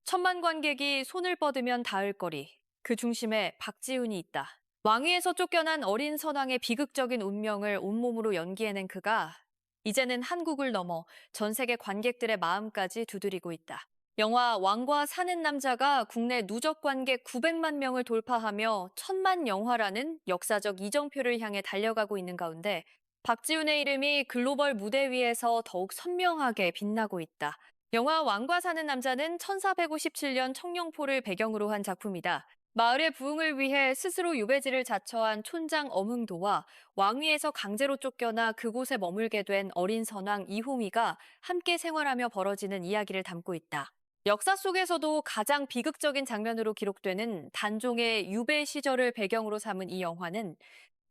천만 관객이 손을 뻗으면 닿을 거리. 그 중심에 박지훈이 있다. 왕위에서 쫓겨난 어린 선왕의 비극적인 운명을 온몸으로 연기해낸 그가 이제는 한국을 넘어 전 세계 관객들의 마음까지 두드리고 있다. 영화 왕과 사는 남자가 국내 누적 관객 900만 명을 돌파하며 천만 영화라는 역사적 이정표를 향해 달려가고 있는 가운데 박지훈의 이름이 글로벌 무대 위에서 더욱 선명하게 빛나고 있다. 영화 왕과 사는 남자는 1457년 청룡포를 배경으로 한 작품이다. 마을의 부흥을 위해 스스로 유배지를 자처한 촌장 엄흥도와 왕위에서 강제로 쫓겨나 그곳에 머물게 된 어린 선왕 이홍희가 함께 생활하며 벌어지는 이야기를 담고 있다. 역사 속에서도 가장 비극적인 장면으로 기록되는 단종의 유배 시절을 배경으로 삼은 이 영화는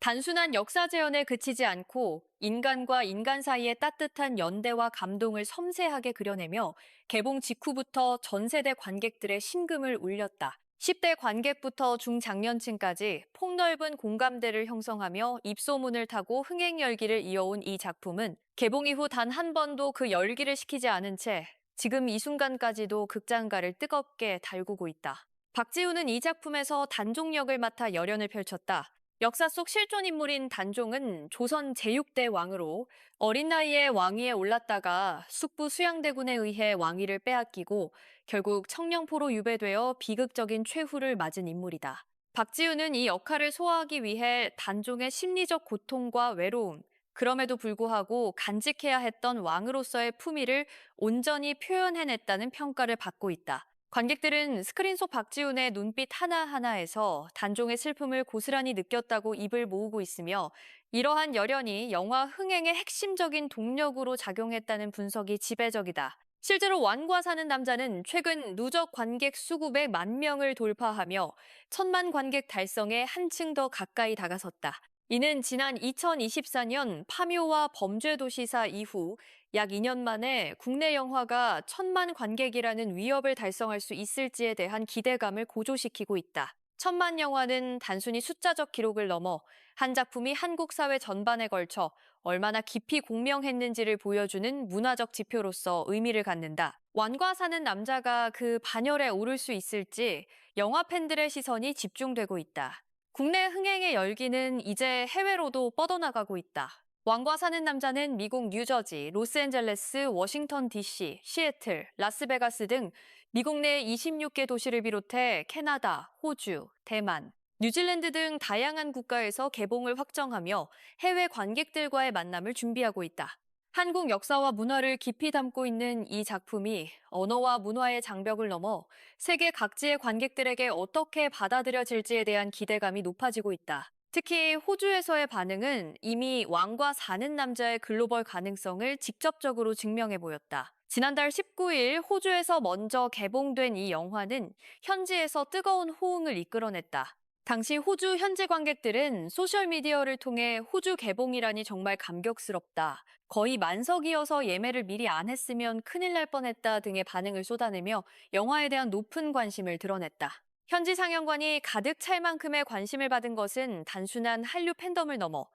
단순한 역사 재현에 그치지 않고 인간과 인간 사이의 따뜻한 연대와 감동을 섬세하게 그려내며 개봉 직후부터 전 세대 관객들의 심금을 울렸다. 10대 관객부터 중장년층까지 폭넓은 공감대를 형성하며 입소문을 타고 흥행 열기를 이어온 이 작품은 개봉 이후 단 한 번도 그 열기를 식히지 않은 채 지금 이 순간까지도 극장가를 뜨겁게 달구고 있다. 박지훈은 이 작품에서 단종 역을 맡아 열연을 펼쳤다. 역사 속 실존 인물인 단종은 조선 제6대 왕으로 어린 나이에 왕위에 올랐다가 숙부 수양대군에 의해 왕위를 빼앗기고 결국 청령포로 유배되어 비극적인 최후를 맞은 인물이다. 박지훈은 이 역할을 소화하기 위해 단종의 심리적 고통과 외로움, 그럼에도 불구하고 간직해야 했던 왕으로서의 품위를 온전히 표현해냈다는 평가를 받고 있다. 관객들은 스크린 속 박지훈의 눈빛 하나하나에서 단종의 슬픔을 고스란히 느꼈다고 입을 모으고 있으며 이러한 열연이 영화 흥행의 핵심적인 동력으로 작용했다는 분석이 지배적이다. 실제로 왕과 사는 남자는 최근 누적 관객 수 900만 명을 돌파하며 천만 관객 달성에 한층 더 가까이 다가섰다. 이는 지난 2024년 파묘와 범죄도시사 이후 약 2년 만에 국내 영화가 천만 관객이라는 위협을 달성할 수 있을지에 대한 기대감을 고조시키고 있다. 천만 영화는 단순히 숫자적 기록을 넘어 한 작품이 한국 사회 전반에 걸쳐 얼마나 깊이 공명했는지를 보여주는 문화적 지표로서 의미를 갖는다. 완과 사는 남자가 그 반열에 오를 수 있을지 영화 팬들의 시선이 집중되고 있다. 국내 흥행의 열기는 이제 해외로도 뻗어나가고 있다. 왕과 사는 남자는 미국 뉴저지, 로스앤젤레스, 워싱턴 DC, 시애틀, 라스베가스 등 미국 내 26개 도시를 비롯해 캐나다, 호주, 대만, 뉴질랜드 등 다양한 국가에서 개봉을 확정하며 해외 관객들과의 만남을 준비하고 있다. 한국 역사와 문화를 깊이 담고 있는 이 작품이 언어와 문화의 장벽을 넘어 세계 각지의 관객들에게 어떻게 받아들여질지에 대한 기대감이 높아지고 있다. 특히 호주에서의 반응은 이미 왕과 사는 남자의 글로벌 가능성을 직접적으로 증명해 보였다. 지난달 19일 호주에서 먼저 개봉된 이 영화는 현지에서 뜨거운 호응을 이끌어냈다. 당시 호주 현지 관객들은 소셜미디어를 통해 호주 개봉이라니 정말 감격스럽다. 거의 만석이어서 예매를 미리 안 했으면 큰일 날 뻔했다 등의 반응을 쏟아내며 영화에 대한 높은 관심을 드러냈다. 현지 상영관이 가득 찰 만큼의 관심을 받은 것은 단순한 한류 팬덤을 넘어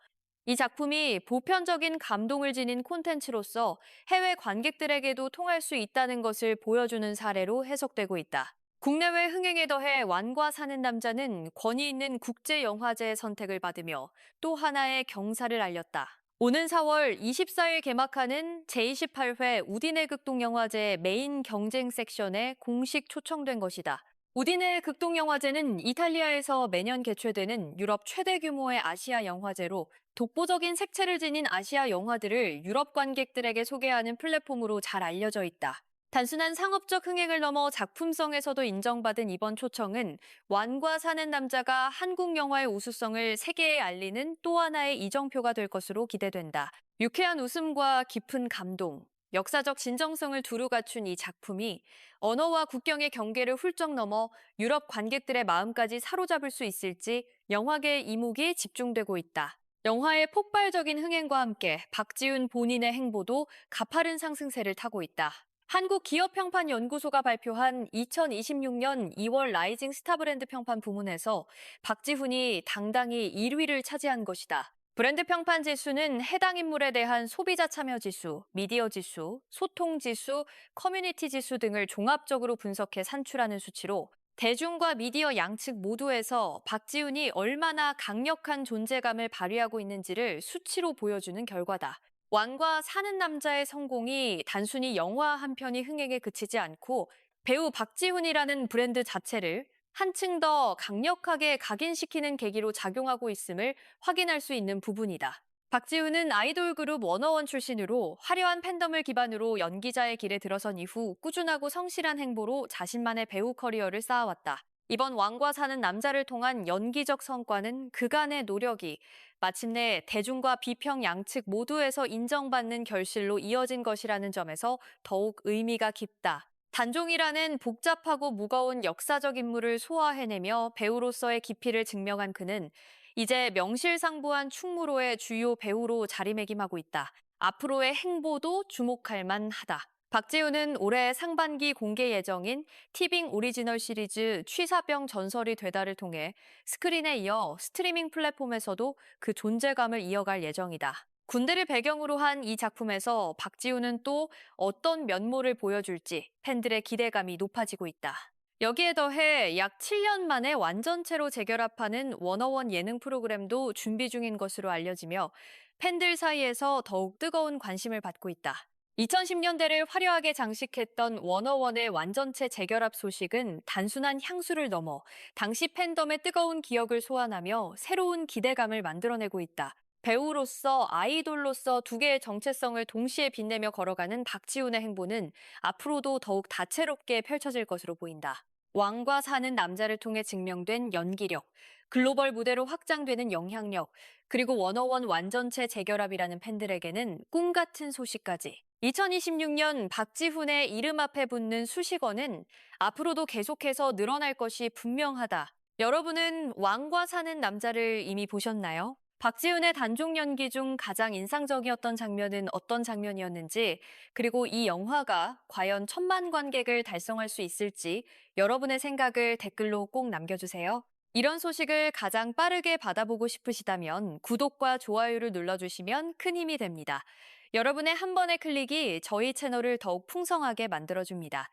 이 작품이 보편적인 감동을 지닌 콘텐츠로서 해외 관객들에게도 통할 수 있다는 것을 보여주는 사례로 해석되고 있다. 국내외 흥행에 더해 완과 사는 남자는 권위 있는 국제영화제 선택을 받으며 또 하나의 경사를 알렸다. 오는 4월 24일 개막하는 제28회 우디네 극동영화제 메인 경쟁 섹션에 공식 초청된 것이다. 우디네 극동영화제는 이탈리아에서 매년 개최되는 유럽 최대 규모의 아시아 영화제로 독보적인 색채를 지닌 아시아 영화들을 유럽 관객들에게 소개하는 플랫폼으로 잘 알려져 있다. 단순한 상업적 흥행을 넘어 작품성에서도 인정받은 이번 초청은 완과 사는 남자가 한국 영화의 우수성을 세계에 알리는 또 하나의 이정표가 될 것으로 기대된다. 유쾌한 웃음과 깊은 감동, 역사적 진정성을 두루 갖춘 이 작품이 언어와 국경의 경계를 훌쩍 넘어 유럽 관객들의 마음까지 사로잡을 수 있을지 영화계의 이목이 집중되고 있다. 영화의 폭발적인 흥행과 함께 박지훈 본인의 행보도 가파른 상승세를 타고 있다. 한국기업평판연구소가 발표한 2026년 2월 라이징 스타 브랜드 평판 부문에서 박지훈이 당당히 1위를 차지한 것이다. 브랜드 평판 지수는 해당 인물에 대한 소비자 참여 지수, 미디어 지수, 소통 지수, 커뮤니티 지수 등을 종합적으로 분석해 산출하는 수치로 대중과 미디어 양측 모두에서 박지훈이 얼마나 강력한 존재감을 발휘하고 있는지를 수치로 보여주는 결과다. 왕과 사는 남자의 성공이 단순히 영화 한 편이 흥행에 그치지 않고 배우 박지훈이라는 브랜드 자체를 한층 더 강력하게 각인시키는 계기로 작용하고 있음을 확인할 수 있는 부분이다. 박지훈은 아이돌 그룹 워너원 출신으로 화려한 팬덤을 기반으로 연기자의 길에 들어선 이후 꾸준하고 성실한 행보로 자신만의 배우 커리어를 쌓아왔다. 이번 왕과 사는 남자를 통한 연기적 성과는 그간의 노력이 마침내 대중과 비평 양측 모두에서 인정받는 결실로 이어진 것이라는 점에서 더욱 의미가 깊다. 단종이라는 복잡하고 무거운 역사적 인물을 소화해내며 배우로서의 깊이를 증명한 그는 이제 명실상부한 충무로의 주요 배우로 자리매김하고 있다. 앞으로의 행보도 주목할 만하다. 박지훈은 올해 상반기 공개 예정인 티빙 오리지널 시리즈 취사병 전설이 되다를 통해 스크린에 이어 스트리밍 플랫폼에서도 그 존재감을 이어갈 예정이다. 군대를 배경으로 한 이 작품에서 박지훈은 또 어떤 면모를 보여줄지 팬들의 기대감이 높아지고 있다. 여기에 더해 약 7년 만에 완전체로 재결합하는 워너원 예능 프로그램도 준비 중인 것으로 알려지며 팬들 사이에서 더욱 뜨거운 관심을 받고 있다. 2010년대를 화려하게 장식했던 워너원의 완전체 재결합 소식은 단순한 향수를 넘어 당시 팬덤의 뜨거운 기억을 소환하며 새로운 기대감을 만들어내고 있다. 배우로서 아이돌로서 두 개의 정체성을 동시에 빛내며 걸어가는 박지훈의 행보는 앞으로도 더욱 다채롭게 펼쳐질 것으로 보인다. 왕과 사는 남자를 통해 증명된 연기력, 글로벌 무대로 확장되는 영향력, 그리고 워너원 완전체 재결합이라는 팬들에게는 꿈 같은 소식까지. 2026년 박지훈의 이름 앞에 붙는 수식어는 앞으로도 계속해서 늘어날 것이 분명하다. 여러분은 왕과 사는 남자를 이미 보셨나요? 박지훈의 단종 연기 중 가장 인상적이었던 장면은 어떤 장면이었는지, 그리고 이 영화가 과연 1,000만 관객을 달성할 수 있을지 여러분의 생각을 댓글로 꼭 남겨주세요. 이런 소식을 가장 빠르게 받아보고 싶으시다면 구독과 좋아요를 눌러주시면 큰 힘이 됩니다. 여러분의 한 번의 클릭이 저희 채널을 더욱 풍성하게 만들어줍니다.